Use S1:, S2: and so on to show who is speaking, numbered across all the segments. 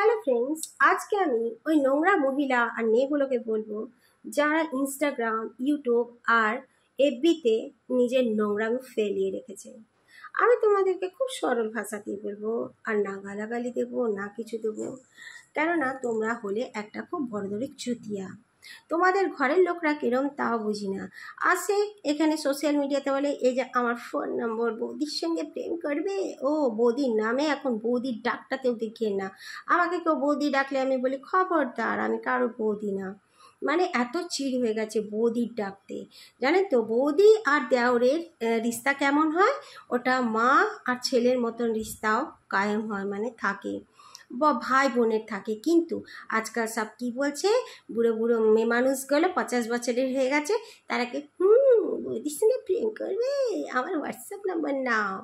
S1: Hello friends, আজকে আমি ওই নোংরা মহিলা আর মেয়েগুলোকে বলবো যারা ইনস্টাগ্রাম, ইউটিউব আর এফবিতে নিজের নোংরামি ফেলিয়ে রেখেছে। আমি তোমাদেরকে খুব সরল ভাষাতেই বলবো, আর না গালাগালি দেবো না কিছু দেবো। কেননা তোমরা হলে একটা খুব বড় ধরে চুতিয়া। তোমাদের ঘরের লোকরা কিরম তাও বুঝি না, আসে এখানে সোশ্যাল মিডিয়াতে বলে এই যে আমার ফোন নম্বর, বৌদির সঙ্গে প্রেম করবে। ও বৌদির নামে এখন বৌদির ডাকটাতেও দেখিয়ে না। আমাকে কেউ বৌদি ডাকলে আমি বলি খবরদার, আমি কারো বৌদি না। মানে এত চিড় হয়ে গেছে বৌদির ডাকতে। জানেন তো বৌদি আর দেওরের রিস্তা কেমন হয়? ওটা মা আর ছেলের মতন রিস্তাও কায়েম হয়, মানে থাকে, বা ভাই বোনের থাকে। কিন্তু আজকাল সব কি বলছে, বুড়ো বুড়ো মেয়ে মানুষগুলো 50 বছরের হয়ে গেছে, তারা কি বৌদির সঙ্গে প্রেম করবে, আমার হোয়াটসঅ্যাপ নাম্বার নাও।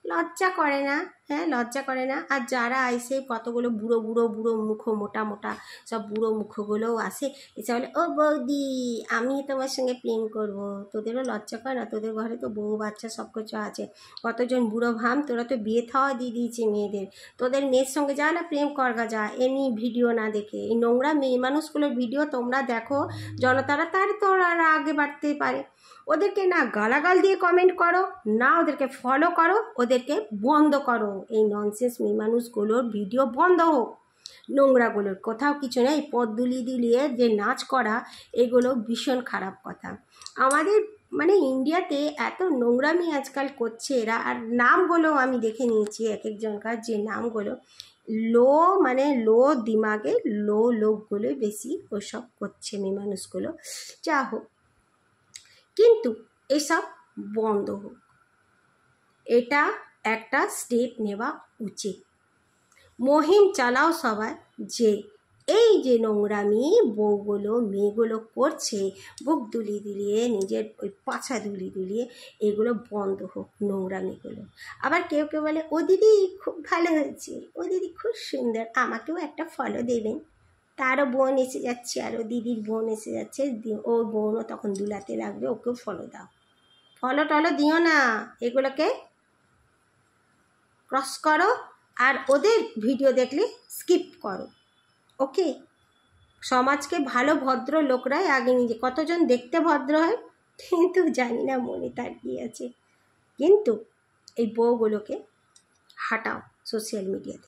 S1: লজ্জা করে না? হ্যাঁ, লজ্জা করে না? আর যারা এসে কতগুলো বুড়ো বুড়ো বুড়ো মুখ, মোটা মোটা সব বুড়ো মুখগুলোও আসে, এসে বলে ও বৌদি আমি তোমার সঙ্গে প্রেম করব। তোদেরও লজ্জা করে না? তোদের ঘরে তো বউ বাচ্চা সব কিছু আছে, কতজন বুড়ো ভাম, তোরা তো বিয়ে থাওয়া দিয়ে দিয়েছে মেয়েদের। তোদের মেয়ের সঙ্গে যা না প্রেম করগা যা, এমনি ভিডিও না দেখে। এই নোংরা মেয়ে মানুষগুলোর ভিডিও তোমরা দেখো, জনতারা তার তোরা আগে বাড়তে পারে। ওদেরকে না গালাগাল দিয়ে কমেন্ট করো, না ওদেরকে ফলো করো, ওদেরকে বন্ধ করো। এই ননসেন্স মেয়ে মানুষগুলোর ভিডিও বন্ধ হোক। নোংরাগুলোর কোথাও কিছু নেই, পদ দুলিয়ে দুলিয়ে যে নাচ করা, এগুলো ভীষণ খারাপ কথা। আমাদের মানে ইন্ডিয়াতে এত নোংরামি আজকাল করছে এরা। আর নামগুলো আমি দেখে নিয়েছি এক একজনকার, যে নামগুলো লো, মানে লো দিমাগে লো লোকগুলোই বেশি ওসব করছে মেয়ে মানুষগুলো। যা হোক, কিন্তু এসব বন্ধ হোক, এটা একটা স্টেপ নেওয়া উচিত। মুহিম চালাও সবাই, যে এই যে নোংরামি বউগুলো মেয়েগুলো করছে, বুক দুলিয়ে দুলিয়ে নিজের ওই পাছা দুলিয়ে দুলিয়ে, এগুলো বন্ধ হোক নোংরামিগুলো। আবার কেউ কেউ বলে ও দিদি খুব ভালো হয়েছে, ও দিদি খুব সুন্দর, আমাকেও একটা ফলো দেবেন। তারও বোন এসে যাচ্ছে, আরও দিদির বোন এসে যাচ্ছে, ওর বোনও তখন দুলাতে লাগবে, ওকেও ফলো দাও। ফলো টলো দিও না, এগুলোকে ক্রস করো, আর ওদের ভিডিও দেখলে স্কিপ করো। ওকে, সমাজকে ভালো ভদ্র লোকরাই আগে নিজে, কতজন দেখতে ভদ্র হয় কিন্তু জানি না মনে তার কি আছে। কিন্তু এই বউগুলোকে হাঁটাও সোশ্যাল মিডিয়া থেকে।